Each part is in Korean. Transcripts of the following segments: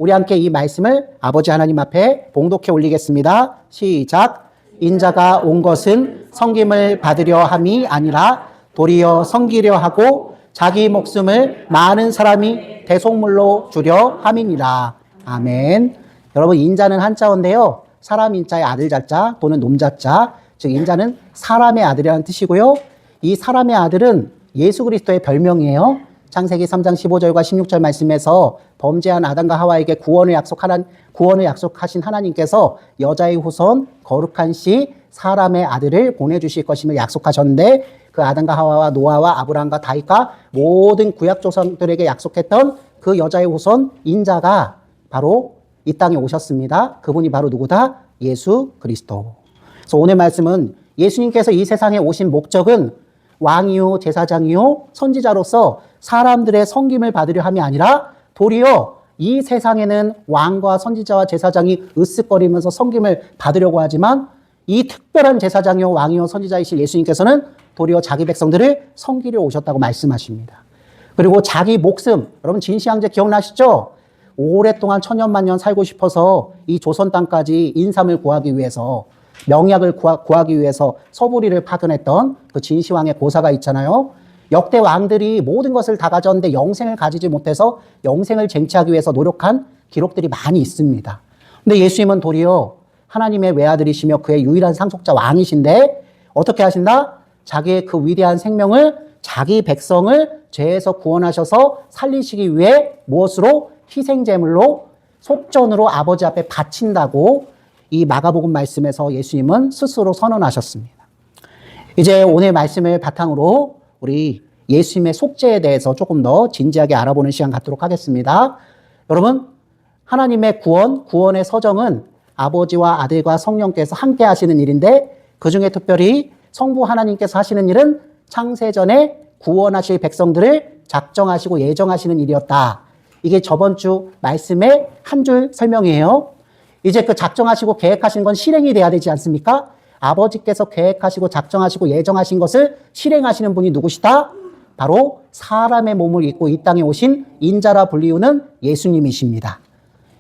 우리 함께 이 말씀을 아버지 하나님 앞에 봉독해 올리겠습니다. 시작. 인자가 온 것은 섬김을 받으려 함이 아니라 도리어 섬기려 하고 자기 목숨을 많은 사람이 대속물로 주려 함이니라. 아멘. 여러분, 인자는 한자어인데요, 사람 인자의 아들 자자 또는 놈 자자, 즉 인자는 사람의 아들이라는 뜻이고요. 이 사람의 아들은 예수 그리스도의 별명이에요. 창세기 3장 15절과 16절 말씀에서 범죄한 아담과 하와에게 구원을 약속하신 하나님께서 여자의 후손 거룩한 씨 사람의 아들을 보내주실 것임을 약속하셨는데, 그 아담과 하와와 노아와 아브라함과 다윗과 모든 구약 조상들에게 약속했던 그 여자의 후손 인자가 바로 이 땅에 오셨습니다. 그분이 바로 누구다? 예수 그리스도. 그래서 오늘 말씀은 예수님께서 이 세상에 오신 목적은 왕이요 제사장이요 선지자로서 사람들의 섬김을 받으려 함이 아니라 도리어 이 세상에는 왕과 선지자와 제사장이 으쓱거리면서 섬김을 받으려고 하지만, 이 특별한 제사장이요 왕이요 선지자이신 예수님께서는 도리어 자기 백성들을 섬기려 오셨다고 말씀하십니다. 그리고 자기 목숨, 여러분 진시황제 기억나시죠? 오랫동안 천년만년 살고 싶어서 이 조선 땅까지 인삼을 구하기 위해서, 명약을 구하기 위해서 서부리를 파견했던 그 진시황의 고사가 있잖아요. 역대 왕들이 모든 것을 다 가졌는데 영생을 가지지 못해서 영생을 쟁취하기 위해서 노력한 기록들이 많이 있습니다. 근데 예수님은 도리어 하나님의 외아들이시며 그의 유일한 상속자 왕이신데 어떻게 하신다? 자기의 그 위대한 생명을, 자기 백성을 죄에서 구원하셔서 살리시기 위해 무엇으로? 희생제물로, 속전으로 아버지 앞에 바친다고 이 마가복음 말씀에서 예수님은 스스로 선언하셨습니다. 이제 오늘 말씀을 바탕으로 우리 예수님의 속죄에 대해서 조금 더 진지하게 알아보는 시간 갖도록 하겠습니다. 여러분, 하나님의 구원의 서정은 아버지와 아들과 성령께서 함께 하시는 일인데, 그 중에 특별히 성부 하나님께서 하시는 일은 창세전에 구원하실 백성들을 작정하시고 예정하시는 일이었다. 이게 저번 주 말씀의 한 줄 설명이에요. 이제 그 작정하시고 계획하신 건 실행이 돼야 되지 않습니까? 아버지께서 계획하시고 작정하시고 예정하신 것을 실행하시는 분이 누구시다? 바로 사람의 몸을 입고 이 땅에 오신 인자라 불리우는 예수님이십니다.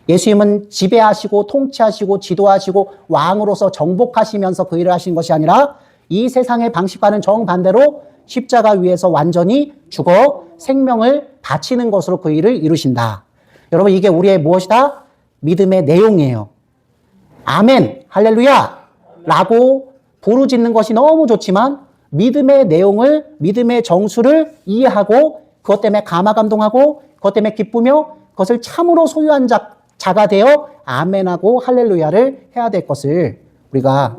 예수님은 지배하시고 통치하시고 지도하시고 왕으로서 정복하시면서 그 일을 하신 것이 아니라 이 세상의 방식과는 정반대로 십자가 위에서 완전히 죽어 생명을 바치는 것으로 그 일을 이루신다. 여러분, 이게 우리의 무엇이다? 믿음의 내용이에요. 아멘, 할렐루야 라고 부르짖는 것이 너무 좋지만, 믿음의 내용을, 믿음의 정수를 이해하고 그것 때문에 감화감동하고 그것 때문에 기쁘며 그것을 참으로 소유한 자가 되어 아멘하고 할렐루야를 해야 될 것을 우리가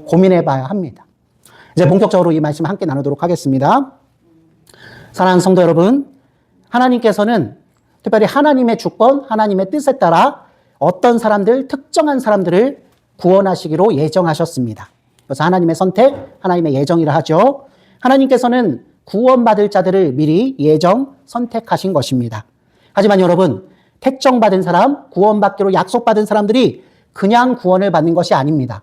고민해 봐야 합니다. 이제 본격적으로 이 말씀 함께 나누도록 하겠습니다. 사랑하는 성도 여러분, 하나님께서는 특별히 하나님의 주권, 하나님의 뜻에 따라 어떤 사람들, 특정한 사람들을 구원하시기로 예정하셨습니다. 그래서 하나님의 선택, 하나님의 예정이라 하죠. 하나님께서는 구원받을 자들을 미리 예정, 선택하신 것입니다. 하지만 여러분, 택정받은 사람, 구원받기로 약속받은 사람들이 그냥 구원을 받는 것이 아닙니다.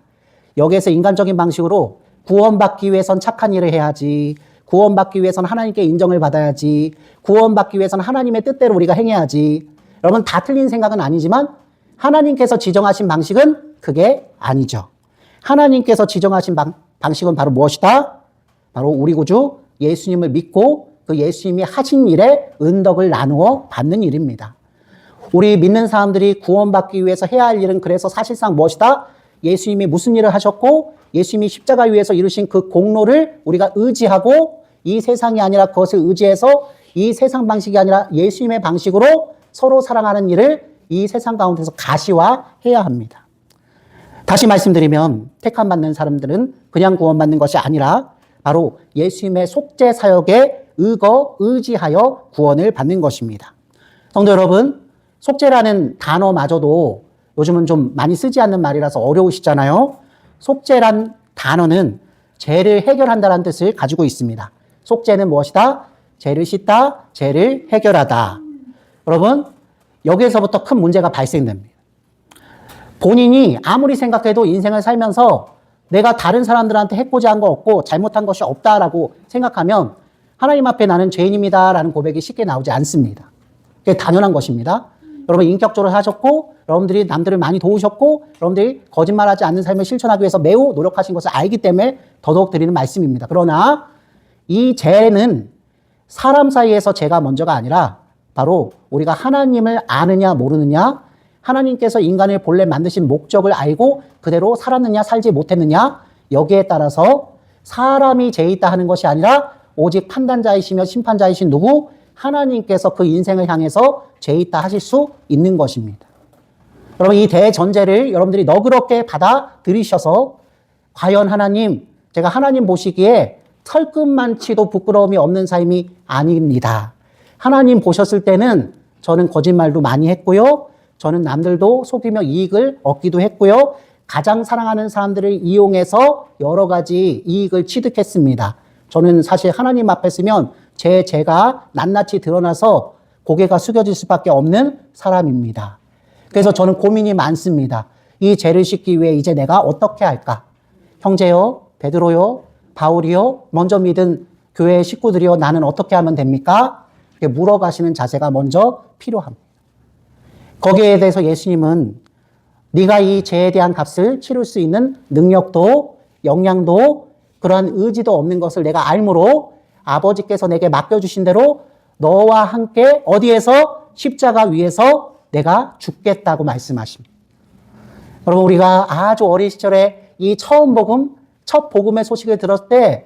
여기에서 인간적인 방식으로 구원받기 위해선 착한 일을 해야지, 구원받기 위해서는 하나님께 인정을 받아야지, 구원받기 위해서는 하나님의 뜻대로 우리가 행해야지. 여러분, 다 틀린 생각은 아니지만 하나님께서 지정하신 방식은 그게 아니죠. 하나님께서 지정하신 방식은 바로 무엇이다? 바로 우리 구주 예수님을 믿고 그 예수님이 하신 일에 은덕을 나누어 받는 일입니다. 우리 믿는 사람들이 구원받기 위해서 해야 할 일은 그래서 사실상 무엇이다? 예수님이 무슨 일을 하셨고 예수님이 십자가 위에서 이루신 그 공로를 우리가 의지하고, 이 세상이 아니라 그것을 의지해서 이 세상 방식이 아니라 예수님의 방식으로 서로 사랑하는 일을 이 세상 가운데서 가시화해야 합니다. 다시 말씀드리면 택함받는 사람들은 그냥 구원받는 것이 아니라 바로 예수님의 속죄 사역에 의지하여 구원을 받는 것입니다. 성도 여러분, 속죄라는 단어마저도 요즘은 좀 많이 쓰지 않는 말이라서 어려우시잖아요. 속죄란 단어는 죄를 해결한다는 뜻을 가지고 있습니다. 속죄는 무엇이다? 죄를 씻다, 죄를 해결하다. 여러분, 여기에서부터 큰 문제가 발생됩니다. 본인이 아무리 생각해도 인생을 살면서 내가 다른 사람들한테 해코지한 거 없고 잘못한 것이 없다라고 생각하면 하나님 앞에 나는 죄인입니다 라는 고백이 쉽게 나오지 않습니다. 그게 당연한 것입니다. 여러분 인격적으로 하셨고, 여러분들이 남들을 많이 도우셨고, 여러분들이 거짓말하지 않는 삶을 실천하기 위해서 매우 노력하신 것을 알기 때문에 더더욱 드리는 말씀입니다. 그러나 이 죄는 사람 사이에서 죄가 먼저가 아니라 바로 우리가 하나님을 아느냐 모르느냐, 하나님께서 인간을 본래 만드신 목적을 알고 그대로 살았느냐 살지 못했느냐, 여기에 따라서 사람이 죄 있다 하는 것이 아니라 오직 판단자이시며 심판자이신 누구? 하나님께서 그 인생을 향해서 죄 있다 하실 수 있는 것입니다. 여러분 이 대전제를 여러분들이 너그럽게 받아들이셔서 과연 하나님, 제가 하나님 보시기에 털끝만치도 부끄러움이 없는 삶이 아닙니다. 하나님 보셨을 때는 저는 거짓말도 많이 했고요. 저는 남들도 속이며 이익을 얻기도 했고요. 가장 사랑하는 사람들을 이용해서 여러 가지 이익을 취득했습니다. 저는 사실 하나님 앞에 서면 제 죄가 낱낱이 드러나서 고개가 숙여질 수밖에 없는 사람입니다. 그래서 저는 고민이 많습니다. 이 죄를 씻기 위해 이제 내가 어떻게 할까? 형제요, 베드로요, 바울이요, 먼저 믿은 교회의 식구들이요, 나는 어떻게 하면 됩니까? 이렇게 물어가시는 자세가 먼저 필요합니다. 거기에 대해서 예수님은 네가 이 죄에 대한 값을 치를 수 있는 능력도 역량도 그러한 의지도 없는 것을 내가 알므로 아버지께서 내게 맡겨주신 대로 너와 함께 어디에서? 십자가 위에서 내가 죽겠다고 말씀하십니다. 여러분 우리가 아주 어린 시절에 이 첫 복음의 소식을 들었을 때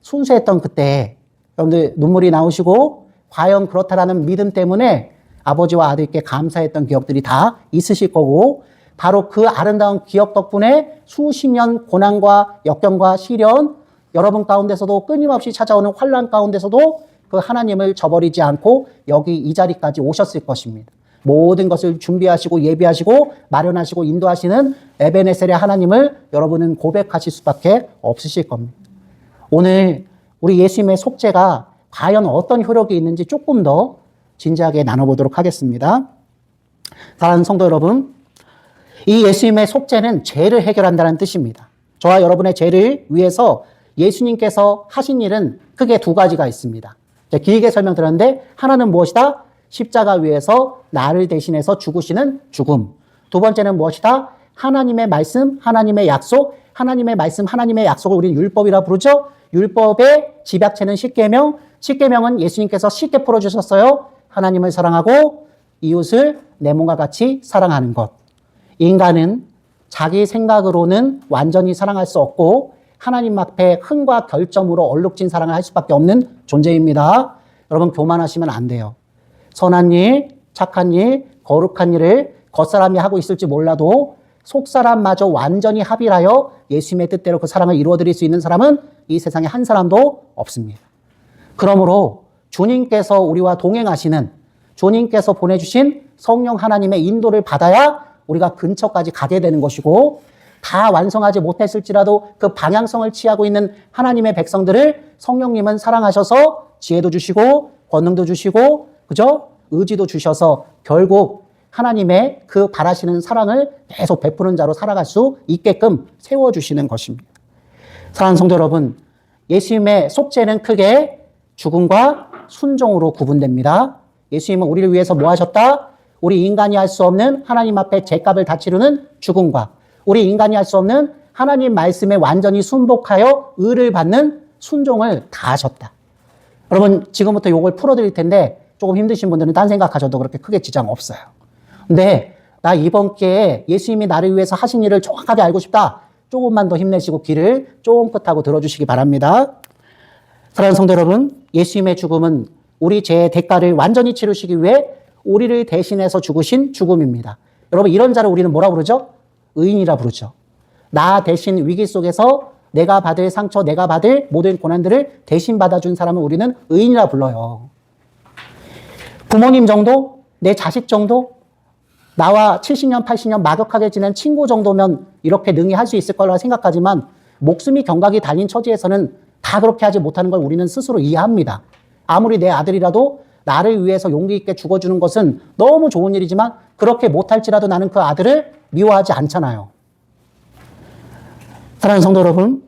순수했던 그때 여러분들 눈물이 나오시고 과연 그렇다라는 믿음 때문에 아버지와 아들께 감사했던 기억들이 다 있으실 거고, 바로 그 아름다운 기억 덕분에 수십 년 고난과 역경과 시련, 여러분 가운데서도 끊임없이 찾아오는 환난 가운데서도 그 하나님을 저버리지 않고 여기 이 자리까지 오셨을 것입니다. 모든 것을 준비하시고 예비하시고 마련하시고 인도하시는 에베네셀의 하나님을 여러분은 고백하실 수밖에 없으실 겁니다. 오늘 우리 예수님의 속죄가 과연 어떤 효력이 있는지 조금 더 진지하게 나눠보도록 하겠습니다. 사랑하는 성도 여러분, 이 예수님의 속죄는 죄를 해결한다는 뜻입니다. 저와 여러분의 죄를 위해서 예수님께서 하신 일은 크게 두 가지가 있습니다. 길게 설명드렸는데 하나는 무엇이다? 십자가 위에서 나를 대신해서 죽으시는 죽음. 두 번째는 무엇이다? 하나님의 말씀, 하나님의 약속, 하나님의 말씀, 하나님의 약속을 우리는 율법이라 부르죠. 율법의 집약체는 십계명, 십계명은 예수님께서 쉽게 풀어주셨어요. 하나님을 사랑하고 이웃을 내 몸과 같이 사랑하는 것. 인간은 자기 생각으로는 완전히 사랑할 수 없고 하나님 앞에 흥과 결점으로 얼룩진 사랑을 할 수밖에 없는 존재입니다. 여러분 교만하시면 안 돼요. 선한 일, 착한 일, 거룩한 일을 겉사람이 하고 있을지 몰라도 속사람마저 완전히 합일하여 예수님의 뜻대로 그 사랑을 이루어드릴 수 있는 사람은 이 세상에 한 사람도 없습니다. 그러므로 주님께서 우리와 동행하시는, 주님께서 보내주신 성령 하나님의 인도를 받아야 우리가 근처까지 가게 되는 것이고, 다 완성하지 못했을지라도 그 방향성을 취하고 있는 하나님의 백성들을 성령님은 사랑하셔서 지혜도 주시고 권능도 주시고 그죠? 의지도 주셔서 결국 하나님의 그 바라시는 사랑을 계속 베푸는 자로 살아갈 수 있게끔 세워주시는 것입니다. 사랑하는 성도 여러분, 예수님의 속죄는 크게 죽음과 순종으로 구분됩니다. 예수님은 우리를 위해서 뭐 하셨다? 우리 인간이 할 수 없는 하나님 앞에 죄값을 다 치르는 죽음과 우리 인간이 할 수 없는 하나님 말씀에 완전히 순복하여 의를 받는 순종을 다 하셨다. 여러분 지금부터 이걸 풀어드릴 텐데 조금 힘드신 분들은 딴 생각하셔도 그렇게 크게 지장 없어요. 근데 나 이번 기회에 예수님이 나를 위해서 하신 일을 정확하게 알고 싶다. 조금만 더 힘내시고 귀를 쫑긋하고 들어주시기 바랍니다. 사랑하는 성도 여러분, 예수님의 죽음은 우리 죄의 대가를 완전히 치르시기 위해 우리를 대신해서 죽으신 죽음입니다. 여러분 이런 자를 우리는 뭐라 부르죠? 의인이라 부르죠. 나 대신 위기 속에서 내가 받을 상처, 내가 받을 모든 고난들을 대신 받아준 사람을 우리는 의인이라 불러요. 부모님 정도, 내 자식 정도, 나와 70년, 80년 막역하게 지낸 친구 정도면 이렇게 능히 할 수 있을 거라고 생각하지만 목숨이 경각이 달린 처지에서는 다 그렇게 하지 못하는 걸 우리는 스스로 이해합니다. 아무리 내 아들이라도 나를 위해서 용기 있게 죽어주는 것은 너무 좋은 일이지만 그렇게 못할지라도 나는 그 아들을 미워하지 않잖아요. 사랑하는 성도 여러분,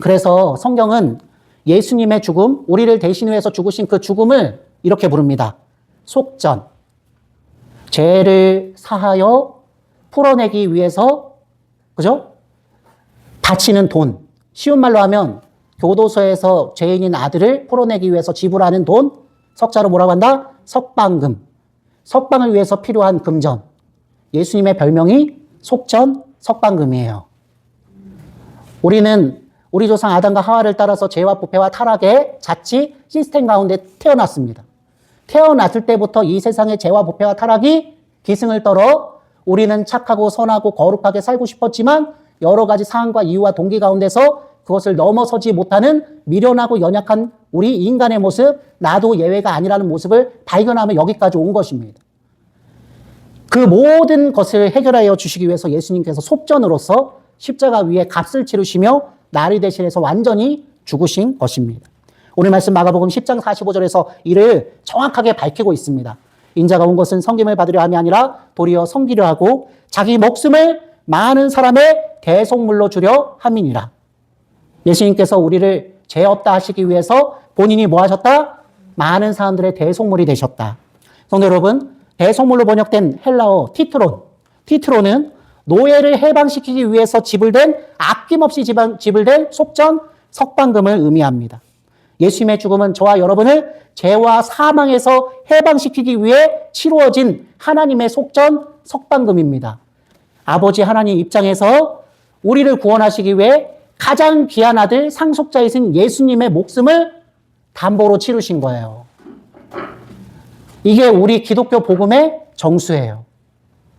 그래서 성경은 예수님의 죽음, 우리를 대신해서 죽으신 그 죽음을 이렇게 부릅니다. 속전. 죄를 사하여 풀어내기 위해서, 그죠? 바치는 돈. 쉬운 말로 하면 교도소에서 죄인인 아들을 풀어내기 위해서 지불하는 돈. 석자로 뭐라고 한다? 석방금. 석방을 위해서 필요한 금전. 예수님의 별명이 속전 석방금이에요. 우리는 우리 조상 아담과 하와를 따라서 죄와 부패와 타락의 자치 시스템 가운데 태어났습니다. 태어났을 때부터 이 세상의 죄와 부패와 타락이 기승을 떨어 우리는 착하고 선하고 거룩하게 살고 싶었지만 여러 가지 상황과 이유와 동기 가운데서 그것을 넘어서지 못하는 미련하고 연약한 우리 인간의 모습, 나도 예외가 아니라는 모습을 발견하며 여기까지 온 것입니다. 그 모든 것을 해결하여 주시기 위해서 예수님께서 속전으로서 십자가 위에 값을 치르시며 나를 대신해서 완전히 죽으신 것입니다. 오늘 말씀 마가복음 10장 45절에서 이를 정확하게 밝히고 있습니다. 인자가 온 것은 섬김을 받으려 함이 아니라 도리어 섬기려 하고 자기 목숨을 많은 사람의 대속물로 주려 함이니라. 예수님께서 우리를 죄 없다 하시기 위해서 본인이 뭐 하셨다? 많은 사람들의 대속물이 되셨다. 성도 여러분, 대속물로 번역된 헬라어 티트론. 티트론은 노예를 해방시키기 위해서 지불된, 아낌없이 지불된 속전 석방금을 의미합니다. 예수님의 죽음은 저와 여러분을 죄와 사망에서 해방시키기 위해 치루어진 하나님의 속전 석방금입니다. 아버지 하나님 입장에서 우리를 구원하시기 위해 가장 귀한 아들 상속자이신 예수님의 목숨을 담보로 치르신 거예요. 이게 우리 기독교 복음의 정수예요.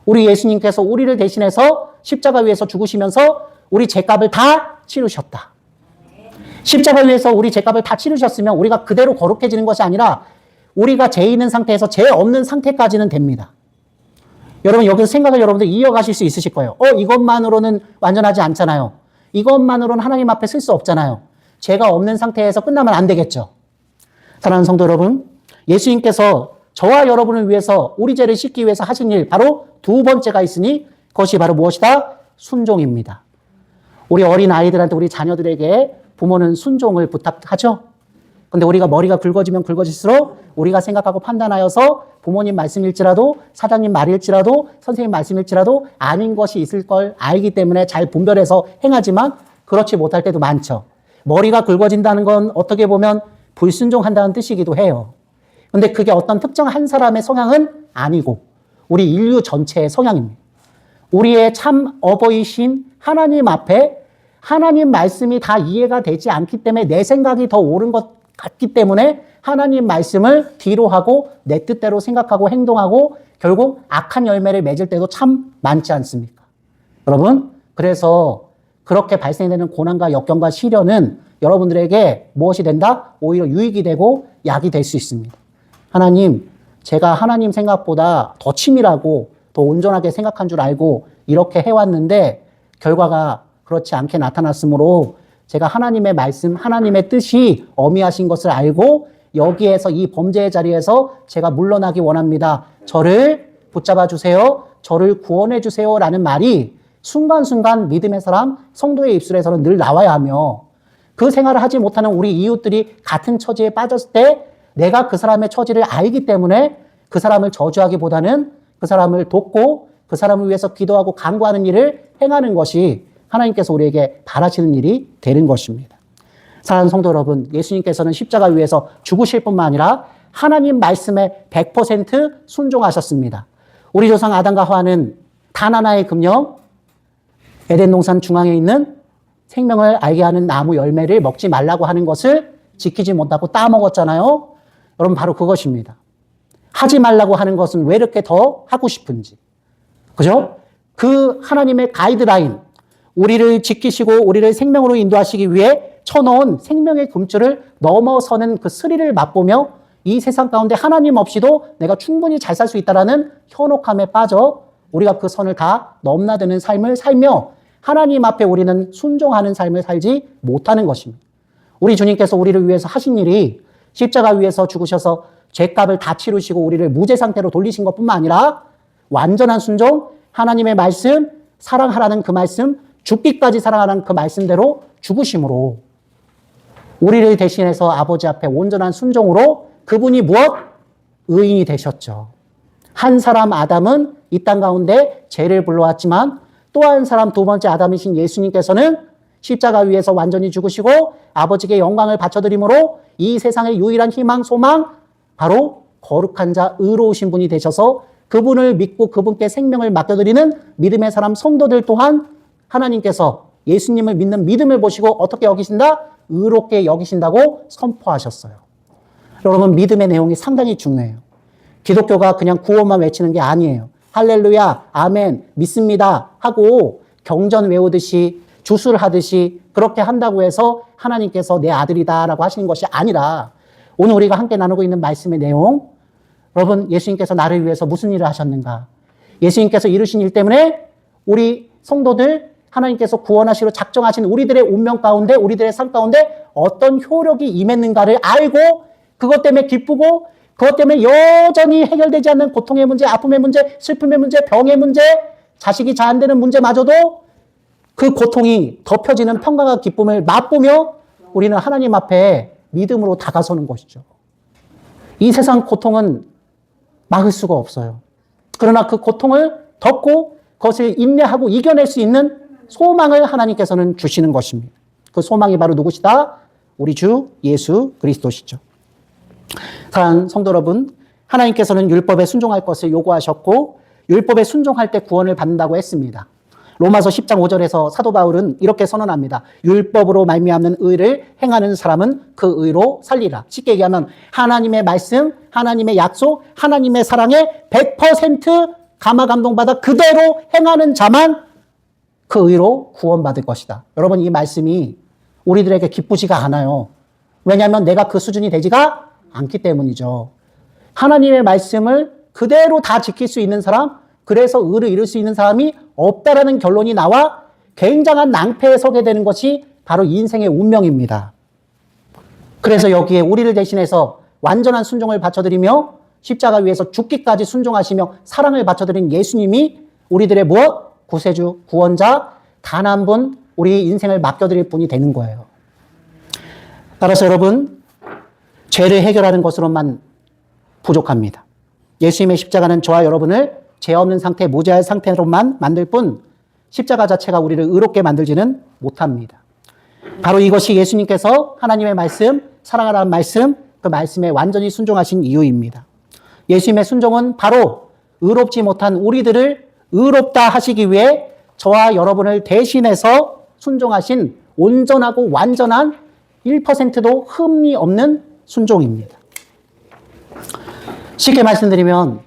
우리 예수님께서 우리를 대신해서 십자가 위에서 죽으시면서 우리 죄값을 다 치르셨다. 십자가 위에서 우리 죄값을 다 치르셨으면 우리가 그대로 거룩해지는 것이 아니라 우리가 죄 있는 상태에서 죄 없는 상태까지는 됩니다. 여러분 여기서 생각을 여러분들 이어가실 수 있으실 거예요. 이것만으로는 완전하지 않잖아요. 이것만으로는 하나님 앞에 쓸 수 없잖아요. 죄가 없는 상태에서 끝나면 안 되겠죠. 사랑하는 성도 여러분, 예수님께서 저와 여러분을 위해서 우리 죄를 씻기 위해서 하신 일 바로 두 번째가 있으니 그것이 바로 무엇이다? 순종입니다. 우리 어린 아이들한테 우리 자녀들에게 부모는 순종을 부탁하죠. 근데 우리가 머리가 굵어지면 굵어질수록 우리가 생각하고 판단하여서 부모님 말씀일지라도 사장님 말일지라도 선생님 말씀일지라도 아닌 것이 있을 걸 알기 때문에 잘 분별해서 행하지만 그렇지 못할 때도 많죠. 머리가 굵어진다는 건 어떻게 보면 불순종한다는 뜻이기도 해요. 근데 그게 어떤 특정 한 사람의 성향은 아니고 우리 인류 전체의 성향입니다. 우리의 참 어버이신 하나님 앞에 하나님 말씀이 다 이해가 되지 않기 때문에 내 생각이 더 옳은 것 같기 때문에 하나님 말씀을 뒤로 하고 내 뜻대로 생각하고 행동하고 결국 악한 열매를 맺을 때도 참 많지 않습니까? 여러분, 그래서 그렇게 발생되는 고난과 역경과 시련은 여러분들에게 무엇이 된다? 오히려 유익이 되고 약이 될 수 있습니다. 하나님, 제가 하나님 생각보다 더 치밀하고 더 온전하게 생각한 줄 알고 이렇게 해왔는데 결과가 그렇지 않게 나타났으므로 제가 하나님의 말씀, 하나님의 뜻이 어미하신 것을 알고 여기에서 이 범죄의 자리에서 제가 물러나기 원합니다. 저를 붙잡아 주세요. 저를 구원해 주세요. 라는 말이 순간순간 믿음의 사람, 성도의 입술에서는 늘 나와야 하며 그 생활을 하지 못하는 우리 이웃들이 같은 처지에 빠졌을 때 내가 그 사람의 처지를 알기 때문에 그 사람을 저주하기보다는 그 사람을 돕고 그 사람을 위해서 기도하고 간구하는 일을 행하는 것이 하나님께서 우리에게 바라시는 일이 되는 것입니다. 사랑하는 성도 여러분, 예수님께서는 십자가 위에서 죽으실 뿐만 아니라 하나님 말씀에 100% 순종하셨습니다. 우리 조상 아담과 하와는 단 하나의 금령, 에덴 동산 중앙에 있는 생명을 알게 하는 나무 열매를 먹지 말라고 하는 것을 지키지 못하고 따먹었잖아요. 여러분 바로 그것입니다. 하지 말라고 하는 것은 왜 이렇게 더 하고 싶은지. 그죠? 그 하나님의 가이드라인, 우리를 지키시고 우리를 생명으로 인도하시기 위해 쳐놓은 생명의 금줄을 넘어서는 그 스릴을 맛보며 이 세상 가운데 하나님 없이도 내가 충분히 잘 살 수 있다라는 현혹함에 빠져 우리가 그 선을 다 넘나드는 삶을 살며 하나님 앞에 우리는 순종하는 삶을 살지 못하는 것입니다. 우리 주님께서 우리를 위해서 하신 일이 십자가 위에서 죽으셔서 죄값을 다 치르시고 우리를 무죄 상태로 돌리신 것뿐만 아니라 완전한 순종, 하나님의 말씀, 사랑하라는 그 말씀, 죽기까지 사랑하라는 그 말씀대로 죽으심으로 우리를 대신해서 아버지 앞에 온전한 순종으로 그분이 무엇? 의인이 되셨죠. 한 사람 아담은 이 땅 가운데 죄를 불러왔지만 또 한 사람 두 번째 아담이신 예수님께서는 십자가 위에서 완전히 죽으시고 아버지께 영광을 바쳐드림으로 이 세상의 유일한 희망, 소망, 바로 거룩한 자, 의로우신 분이 되셔서 그분을 믿고 그분께 생명을 맡겨드리는 믿음의 사람 성도들 또한 하나님께서 예수님을 믿는 믿음을 보시고 어떻게 여기신다? 의롭게 여기신다고 선포하셨어요. 여러분, 믿음의 내용이 상당히 중요해요. 기독교가 그냥 구호만 외치는 게 아니에요. 할렐루야, 아멘, 믿습니다 하고 경전 외우듯이 주술하듯이 그렇게 한다고 해서 하나님께서 내 아들이다라고 하시는 것이 아니라 오늘 우리가 함께 나누고 있는 말씀의 내용, 여러분, 예수님께서 나를 위해서 무슨 일을 하셨는가? 예수님께서 이루신 일 때문에 우리 성도들 하나님께서 구원하시러 작정하신 우리들의 운명 가운데, 우리들의 삶 가운데 어떤 효력이 임했는가를 알고 그것 때문에 기쁘고 그것 때문에 여전히 해결되지 않는 고통의 문제, 아픔의 문제, 슬픔의 문제, 병의 문제, 자식이 잘 안 되는 문제마저도 그 고통이 덮여지는 평강과 기쁨을 맛보며 우리는 하나님 앞에 믿음으로 다가서는 것이죠. 이 세상 고통은 막을 수가 없어요. 그러나 그 고통을 덮고 그것을 인내하고 이겨낼 수 있는 소망을 하나님께서는 주시는 것입니다. 그 소망이 바로 누구시다? 우리 주 예수 그리스도시죠. 사랑하는 성도 여러분, 하나님께서는 율법에 순종할 것을 요구하셨고 율법에 순종할 때 구원을 받는다고 했습니다. 로마서 10장 5절에서 사도 바울은 이렇게 선언합니다. 율법으로 말미암는 의를 행하는 사람은 그 의로 살리라. 쉽게 얘기하면 하나님의 말씀, 하나님의 약속, 하나님의 사랑에 100% 감화 감동받아 그대로 행하는 자만 그 의로 구원받을 것이다. 여러분, 이 말씀이 우리들에게 기쁘지가 않아요. 왜냐하면 내가 그 수준이 되지가 않기 때문이죠. 하나님의 말씀을 그대로 다 지킬 수 있는 사람, 그래서 의를 이룰 수 있는 사람이 없다라는 결론이 나와 굉장한 낭패에 서게 되는 것이 바로 인생의 운명입니다. 그래서 여기에 우리를 대신해서 완전한 순종을 바쳐드리며 십자가 위에서 죽기까지 순종하시며 사랑을 바쳐드린 예수님이 우리들의 무엇? 구세주, 구원자, 단 한 분, 우리 인생을 맡겨드릴 분이 되는 거예요. 따라서 여러분, 죄를 해결하는 것으로만 부족합니다. 예수님의 십자가는 저와 여러분을 죄 없는 상태, 무죄한 상태로만 만들 뿐 십자가 자체가 우리를 의롭게 만들지는 못합니다. 바로 이것이 예수님께서 하나님의 말씀, 사랑하라는 말씀, 그 말씀에 완전히 순종하신 이유입니다. 예수님의 순종은 바로 의롭지 못한 우리들을 의롭다 하시기 위해 저와 여러분을 대신해서 순종하신 온전하고 완전한 1%도 흠이 없는 순종입니다. 쉽게 말씀드리면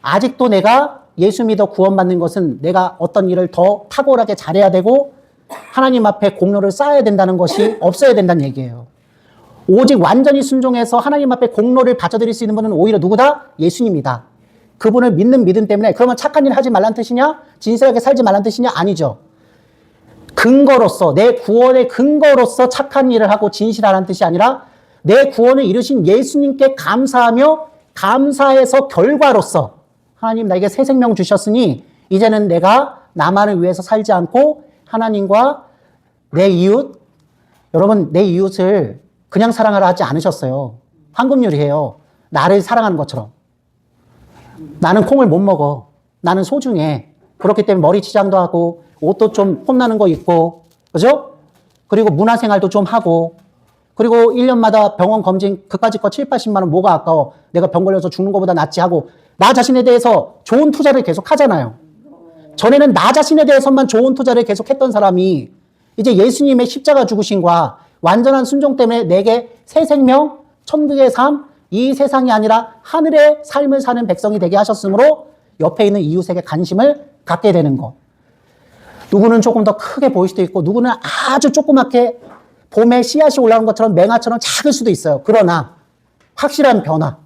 아직도 내가 예수 믿어 구원받는 것은 내가 어떤 일을 더 탁월하게 잘해야 되고 하나님 앞에 공로를 쌓아야 된다는 것이 없어야 된다는 얘기예요. 오직 완전히 순종해서 하나님 앞에 공로를 바쳐드릴 수 있는 분은 오히려 누구다? 예수님이다. 그분을 믿는 믿음 때문에 그러면 착한 일을 하지 말란 뜻이냐? 진실하게 살지 말란 뜻이냐? 아니죠. 근거로서, 내 구원의 근거로서 착한 일을 하고 진실하라는 뜻이 아니라 내 구원을 이루신 예수님께 감사하며 감사해서 결과로서 하나님 나에게 새 생명 주셨으니 이제는 내가 나만을 위해서 살지 않고 하나님과 내 이웃, 여러분 내 이웃을 그냥 사랑하라 하지 않으셨어요. 황금률이에요. 나를 사랑하는 것처럼. 나는 콩을 못 먹어. 나는 소중해. 그렇기 때문에 머리 치장도 하고 옷도 좀 폼나는 거 입고, 그죠? 그리고 문화생활도 좀 하고, 그리고 1년마다 병원 검진 그까짓 거 7, 80만 원 뭐가 아까워. 내가 병 걸려서 죽는 것보다 낫지 하고 나 자신에 대해서 좋은 투자를 계속 하잖아요. 전에는 나 자신에 대해서만 좋은 투자를 계속 했던 사람이 이제 예수님의 십자가 죽으심과 완전한 순종 때문에 내게 새 생명, 천국의 삶, 이 세상이 아니라 하늘의 삶을 사는 백성이 되게 하셨으므로 옆에 있는 이웃에게 관심을 갖게 되는 것. 누구는 조금 더 크게 보일 수도 있고 누구는 아주 조그맣게 봄에 씨앗이 올라오는 것처럼 맹아처럼 작을 수도 있어요. 그러나 확실한 변화.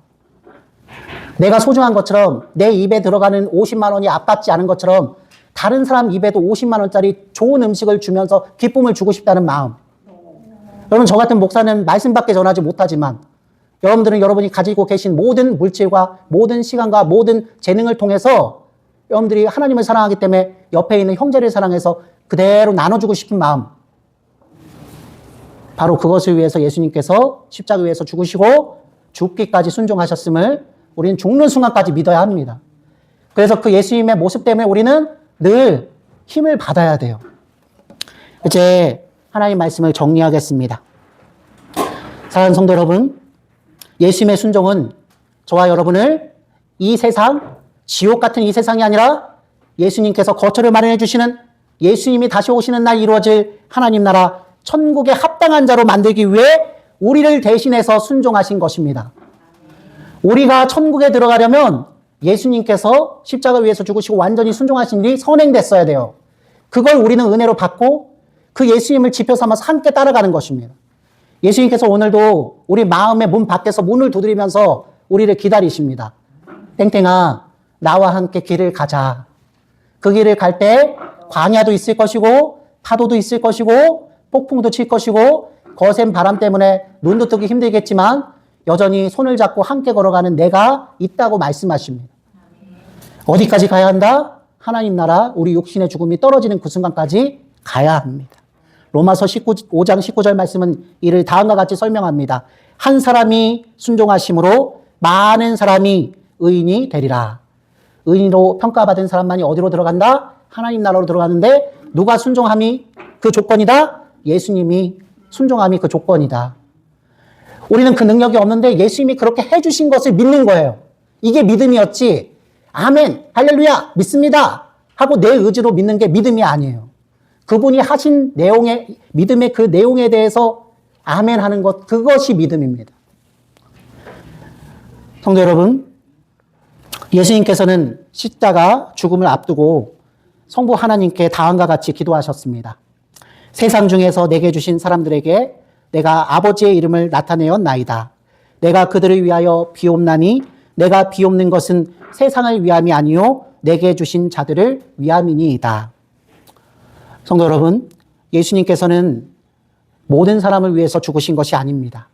내가 소중한 것처럼 내 입에 들어가는 50만 원이 아깝지 않은 것처럼 다른 사람 입에도 50만 원짜리 좋은 음식을 주면서 기쁨을 주고 싶다는 마음. 여러분 저 같은 목사는 말씀밖에 전하지 못하지만 여러분들은 여러분이 가지고 계신 모든 물질과 모든 시간과 모든 재능을 통해서 여러분들이 하나님을 사랑하기 때문에 옆에 있는 형제를 사랑해서 그대로 나눠주고 싶은 마음. 바로 그것을 위해서 예수님께서 십자가 위에서 죽으시고 죽기까지 순종하셨음을 우리는 죽는 순간까지 믿어야 합니다. 그래서 그 예수님의 모습 때문에 우리는 늘 힘을 받아야 돼요. 이제 하나님 말씀을 정리하겠습니다. 사랑하는 성도 여러분, 예수님의 순종은 저와 여러분을 이 세상, 지옥 같은 이 세상이 아니라 예수님께서 거처를 마련해 주시는, 예수님이 다시 오시는 날 이루어질 하나님 나라 천국에 합당한 자로 만들기 위해 우리를 대신해서 순종하신 것입니다. 우리가 천국에 들어가려면 예수님께서 십자가 위에서 죽으시고 완전히 순종하신 일이 선행됐어야 돼요. 그걸 우리는 은혜로 받고 그 예수님을 지표 삼아서 함께 따라가는 것입니다. 예수님께서 오늘도 우리 마음의 문 밖에서 문을 두드리면서 우리를 기다리십니다. 땡땡아, 나와 함께 길을 가자. 그 길을 갈 때 광야도 있을 것이고 파도도 있을 것이고 폭풍도 칠 것이고 거센 바람 때문에 눈도 뜨기 힘들겠지만 여전히 손을 잡고 함께 걸어가는 내가 있다고 말씀하십니다. 어디까지 가야 한다? 하나님 나라, 우리 육신의 죽음이 떨어지는 그 순간까지 가야 합니다. 로마서 5장 19절 말씀은 이를 다음과 같이 설명합니다. 한 사람이 순종하심으로 많은 사람이 의인이 되리라. 의인으로 평가받은 사람만이 어디로 들어간다? 하나님 나라로 들어가는데 누가 순종함이 그 조건이다? 예수님이 순종함이 그 조건이다. 우리는 그 능력이 없는데 예수님이 그렇게 해주신 것을 믿는 거예요. 이게 믿음이었지. 아멘, 할렐루야, 믿습니다 하고 내 의지로 믿는 게 믿음이 아니에요. 그분이 하신 내용의, 믿음의 그 내용에 대해서 아멘 하는 것, 그것이 믿음입니다. 성도 여러분, 예수님께서는 십자가 죽음을 앞두고 성부 하나님께 다음과 같이 기도하셨습니다. 세상 중에서 내게 주신 사람들에게 내가 아버지의 이름을 나타내었나이다. 내가 그들을 위하여 비옵나니 내가 비옵는 것은 세상을 위함이 아니요 내게 주신 자들을 위함이니이다. 성도 여러분, 예수님께서는 모든 사람을 위해서 죽으신 것이 아닙니다.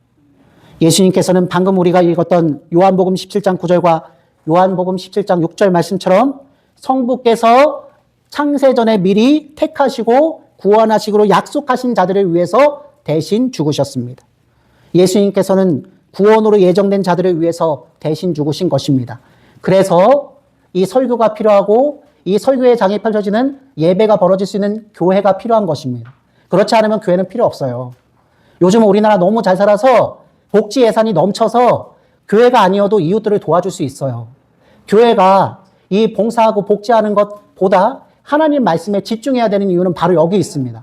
예수님께서는 방금 우리가 읽었던 요한복음 17장 9절과 요한복음 17장 6절 말씀처럼 성부께서 창세전에 미리 택하시고 구원하시기로 약속하신 자들을 위해서 대신 죽으셨습니다. 예수님께서는 구원으로 예정된 자들을 위해서 대신 죽으신 것입니다. 그래서 이 설교가 필요하고 이 설교의 장이 펼쳐지는 예배가 벌어질 수 있는 교회가 필요한 것입니다. 그렇지 않으면 교회는 필요 없어요. 요즘 우리나라 너무 잘 살아서 복지 예산이 넘쳐서 교회가 아니어도 이웃들을 도와줄 수 있어요. 교회가 이 봉사하고 복지하는 것보다 하나님 말씀에 집중해야 되는 이유는 바로 여기 있습니다.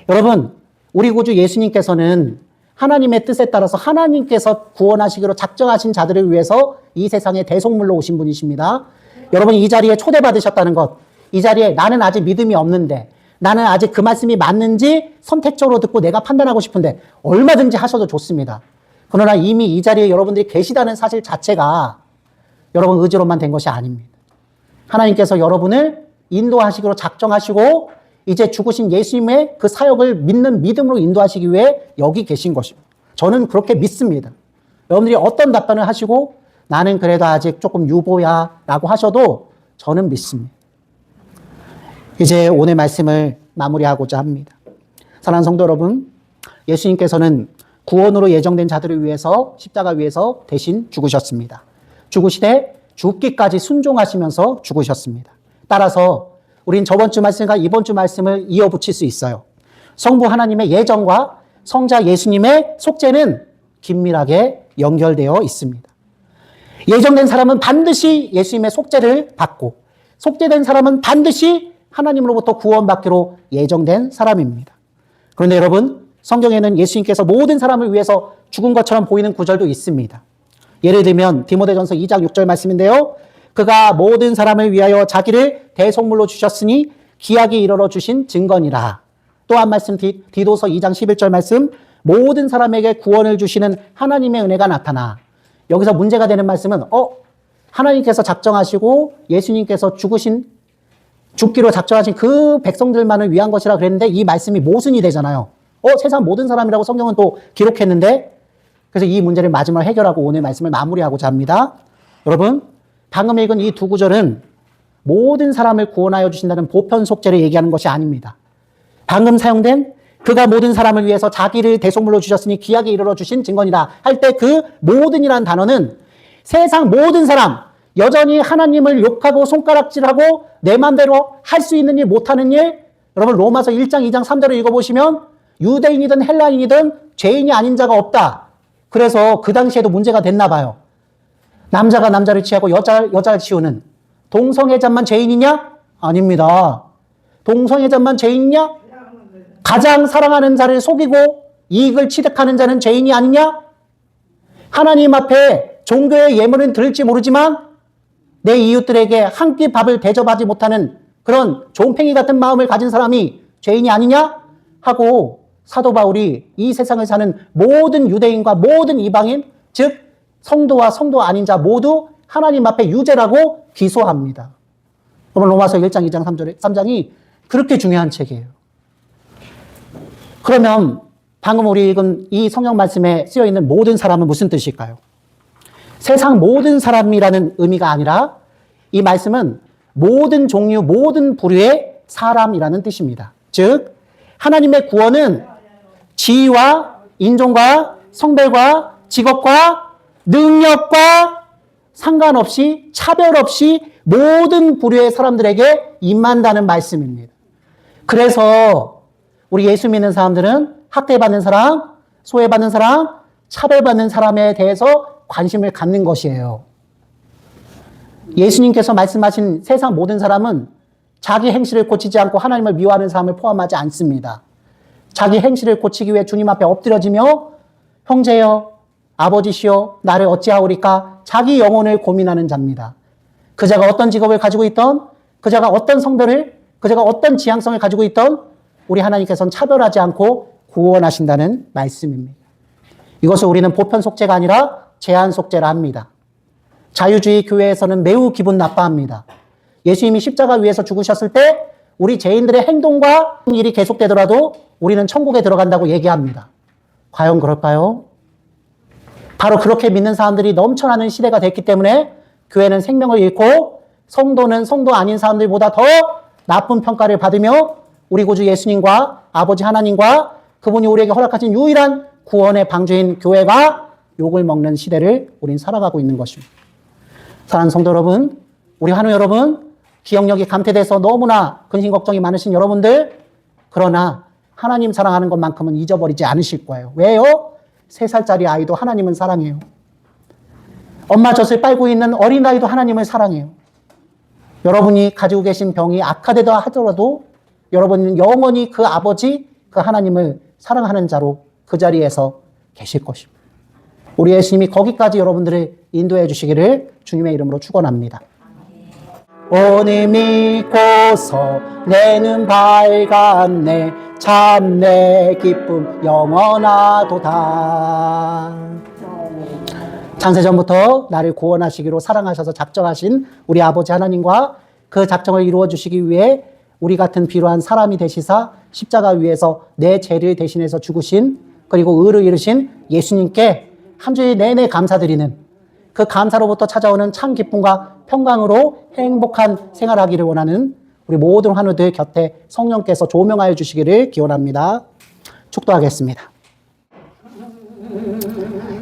여러분, 우리 구주 예수님께서는 하나님의 뜻에 따라서 하나님께서 구원하시기로 작정하신 자들을 위해서 이 세상에 대속물로 오신 분이십니다. 여러분, 이 자리에 초대받으셨다는 것, 이 자리에 나는 아직 믿음이 없는데, 나는 아직 그 말씀이 맞는지 선택적으로 듣고 내가 판단하고 싶은데 얼마든지 하셔도 좋습니다. 그러나 이미 이 자리에 여러분들이 계시다는 사실 자체가 여러분 의지로만 된 것이 아닙니다. 하나님께서 여러분을 인도하시기로 작정하시고 이제 죽으신 예수님의 그 사역을 믿는 믿음으로 인도하시기 위해 여기 계신 것입니다. 저는 그렇게 믿습니다. 여러분들이 어떤 답변을 하시고 나는 그래도 아직 조금 유보야 라고 하셔도 저는 믿습니다. 이제 오늘 말씀을 마무리하고자 합니다. 사랑하는 성도 여러분, 예수님께서는 구원으로 예정된 자들을 위해서 십자가 위에서 대신 죽으셨습니다. 죽으시되 죽기까지 순종하시면서 죽으셨습니다. 따라서 우린 저번 주 말씀과 이번 주 말씀을 이어붙일 수 있어요. 성부 하나님의 예정과 성자 예수님의 속죄는 긴밀하게 연결되어 있습니다. 예정된 사람은 반드시 예수님의 속죄를 받고 속죄된 사람은 반드시 하나님으로부터 구원받기로 예정된 사람입니다. 그런데 여러분, 성경에는 예수님께서 모든 사람을 위해서 죽은 것처럼 보이는 구절도 있습니다. 예를 들면 디모데전서 2장 6절 말씀인데요. 그가 모든 사람을 위하여 자기를 대속물로 주셨으니 기약이 이르러 주신 증거니라. 또 한 말씀 디도서 2장 11절 말씀, 모든 사람에게 구원을 주시는 하나님의 은혜가 나타나. 여기서 문제가 되는 말씀은 하나님께서 작정하시고 예수님께서 죽기로 작정하신 그 백성들만을 위한 것이라 그랬는데 이 말씀이 모순이 되잖아요. 세상 모든 사람이라고 성경은 또 기록했는데, 그래서 이 문제를 마지막으로 해결하고 오늘 말씀을 마무리하고자 합니다. 여러분, 방금 읽은 이 두 구절은 모든 사람을 구원하여 주신다는 보편 속죄를 얘기하는 것이 아닙니다. 방금 사용된 그가 모든 사람을 위해서 자기를 대속물로 주셨으니 기약에 이르러 주신 증거니라 할 때 그 모든이라는 단어는 세상 모든 사람, 여전히 하나님을 욕하고 손가락질하고 내 마음대로 할 수 있는 일 못하는 일, 여러분 로마서 1장 2장 3절을 읽어보시면 유대인이든 헬라인이든 죄인이 아닌 자가 없다. 그래서 그 당시에도 문제가 됐나 봐요. 남자가 남자를 취하고 여자를 치우는 동성애자만 죄인이냐? 아닙니다. 동성애자만 죄인이냐? 가장 사랑하는 자를 속이고 이익을 취득하는 자는 죄인이 아니냐? 하나님 앞에 종교의 예물은 들을지 모르지만 내 이웃들에게 한 끼 밥을 대접하지 못하는 그런 종팽이 같은 마음을 가진 사람이 죄인이 아니냐? 하고 사도 바울이 이 세상을 사는 모든 유대인과 모든 이방인, 즉 성도와 성도 아닌 자 모두 하나님 앞에 유죄라고 기소합니다. 그러면 로마서 1장, 2장, 3장이 그렇게 중요한 책이에요. 그러면 방금 우리 읽은 이 성경 말씀에 쓰여 있는 모든 사람은 무슨 뜻일까요? 세상 모든 사람이라는 의미가 아니라 이 말씀은 모든 종류, 모든 부류의 사람이라는 뜻입니다. 즉 하나님의 구원은 지위와 인종과 성별과 직업과 능력과 상관없이 차별 없이 모든 부류의 사람들에게 임한다는 말씀입니다. 그래서 우리 예수 믿는 사람들은 학대받는 사람, 소외받는 사람, 차별받는 사람에 대해서 관심을 갖는 것이에요. 예수님께서 말씀하신 세상 모든 사람은 자기 행실을 고치지 않고 하나님을 미워하는 사람을 포함하지 않습니다. 자기 행실을 고치기 위해 주님 앞에 엎드려지며 형제여, 아버지시여, 나를 어찌하오리까 자기 영혼을 고민하는 자입니다. 그자가 어떤 직업을 가지고 있던, 그자가 어떤 성별을, 그자가 어떤 지향성을 가지고 있던 우리 하나님께서는 차별하지 않고 구원하신다는 말씀입니다. 이것을 우리는 보편 속죄가 아니라 제한 속죄라 합니다. 자유주의 교회에서는 매우 기분 나빠합니다. 예수님이 십자가 위에서 죽으셨을 때 우리 죄인들의 행동과 일이 계속되더라도 우리는 천국에 들어간다고 얘기합니다. 과연 그럴까요? 바로 그렇게 믿는 사람들이 넘쳐나는 시대가 됐기 때문에 교회는 생명을 잃고 성도는 성도 아닌 사람들보다 더 나쁜 평가를 받으며 우리 구주 예수님과 아버지 하나님과 그분이 우리에게 허락하신 유일한 구원의 방주인 교회가 욕을 먹는 시대를 우린 살아가고 있는 것입니다. 사랑하는 성도 여러분, 우리 환우 여러분, 기억력이 감퇴돼서 너무나 근심 걱정이 많으신 여러분들, 그러나 하나님 사랑하는 것만큼은 잊어버리지 않으실 거예요. 왜요? 3살짜리 아이도 하나님은 사랑해요. 엄마 젖을 빨고 있는 어린아이도 하나님을 사랑해요. 여러분이 가지고 계신 병이 악화되다 하더라도 여러분은 영원히 그 아버지, 그 하나님을 사랑하는 자로 그 자리에서 계실 것입니다. 우리 예수님이 거기까지 여러분들을 인도해 주시기를 주님의 이름으로 축원합니다. 오늘 믿고서 내는 밝았네, 참 내 기쁨 영원하도다. 창세전부터 나를 구원하시기로 사랑하셔서 작정하신 우리 아버지 하나님과 그 작정을 이루어 주시기 위해 우리 같은 비루한 사람이 되시사 십자가 위에서 내 죄를 대신해서 죽으신, 그리고 의를 이루신 예수님께 한 주일 내내 감사드리는, 그 감사로부터 찾아오는 참 기쁨과 평강으로 행복한 생활하기를 원하는 우리 모든 환우들 곁에 성령께서 조명하여 주시기를 기원합니다. 축도하겠습니다.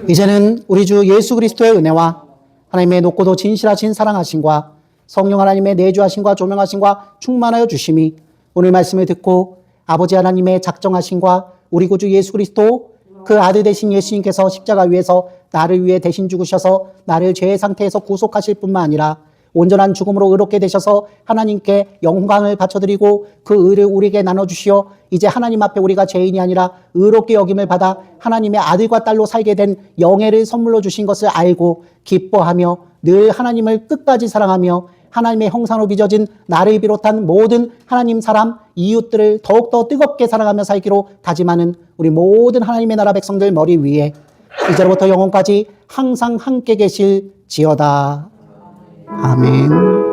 이제는 우리 주 예수 그리스도의 은혜와 하나님의 높고도 진실하신 사랑하심과 성령 하나님의 내주하심과 조명하심과 충만하여 주심이 오늘 말씀을 듣고 아버지 하나님의 작정하심과 우리 구주 예수 그리스도 그 아들 되신 예수님께서 십자가 위에서 나를 위해 대신 죽으셔서 나를 죄의 상태에서 구속하실 뿐만 아니라 온전한 죽음으로 의롭게 되셔서 하나님께 영광을 바쳐드리고 그 의를 우리에게 나눠주시어 이제 하나님 앞에 우리가 죄인이 아니라 의롭게 여김을 받아 하나님의 아들과 딸로 살게 된 영예를 선물로 주신 것을 알고 기뻐하며 늘 하나님을 끝까지 사랑하며 하나님의 형상으로 빚어진 나를 비롯한 모든 하나님 사람, 이웃들을 더욱더 뜨겁게 사랑하며 살기로 다짐하는 우리 모든 하나님의 나라 백성들 머리 위에 이제로부터 영원까지 항상 함께 계실지어다. 아멘.